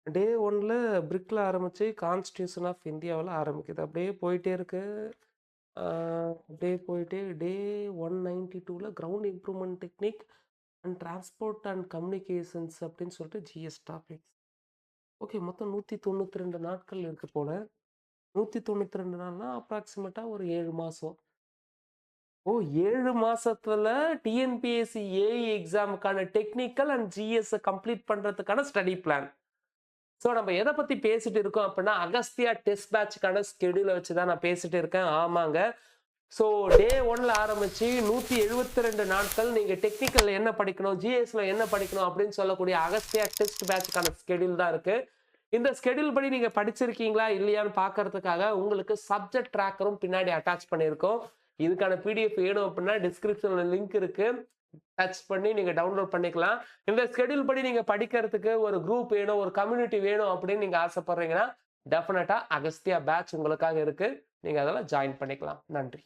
டே 1ல பிரிக்ல ஆரம்பிச்சு constitution of இந்தியாவுல ஆரம்பிக்குது. அப்படியே போயிட்டே இருக்கு. ஆ அப்படியே போயிட்டு டே 192ல ground improvement technique and transport and communications அப்படின்னு சொல்லிட்டு ஜிஎஸ் டாபிக்ஸ். ஓகே. மொத்தம் 192 நாட்கள் இருக்கு போல. 192 நாள்னா அப்ராக்ஸிமேட்டா ஒரு 7 மாசம். ஓ! 7 மாசத்துல டிஎன்பிஎஸ்சி ஏஇ எக்ஸாமுக்கான டெக்னிக்கல் அண்ட் ஜிஎஸ் கம்ப்ளீட் பண்றதுக்கான ஸ்டடி பிளான். ஸோ நம்ம எத பத்தி பேசிட்டு இருக்கோம் அப்படின்னா, அகஸ்தியா டெஸ்ட் பேட்ச்க்கான ஸ்கெட்யூல வச்சு தான் நான் பேசிட்டு இருக்கேன். ஆமாங்க. ஸோ டே 1ல ஆரம்பிச்சு 172 நாட்கள் நீங்க டெக்னிக்கல்ல என்ன படிக்கணும், ஜிஎஸ்ல என்ன படிக்கணும் அப்படின்னு சொல்லக்கூடிய அகஸ்தியா டெஸ்ட் பேட்ச்க்கான ஸ்கெட்யூல் தான் இருக்கு. இந்த ஸ்கெட்யூல் படி நீங்க படிச்சிருக்கீங்களா இல்லையான்னு பார்க்கறதுக்காக உங்களுக்கு சப்ஜெக்ட் ட்ராக்கரும் பின்னாடி அட்டாச் பண்ணியிருக்கோம். இதுக்கான பிடிஎஃப் வேணும் அப்படின்னா டிஸ்கிரிப்ஷன்ல லிங்க் இருக்கு. டச் பண்ணி நீங்க டவுன்லோட் பண்ணிக்கலாம். இந்த ஸ்கெட்யூல் படி நீங்க படிக்கிறதுக்கு ஒரு குரூப் வேணும், ஒரு கம்யூனிட்டி வேணும் அப்படின்னு நீங்க ஆசைப்படுறீங்கன்னா, டெஃபினட்டா அகஸ்தியா பேட்ச் உங்களுக்காக இருக்கு. நீங்க அதெல்லாம் ஜாயின் பண்ணிக்கலாம். நன்றி.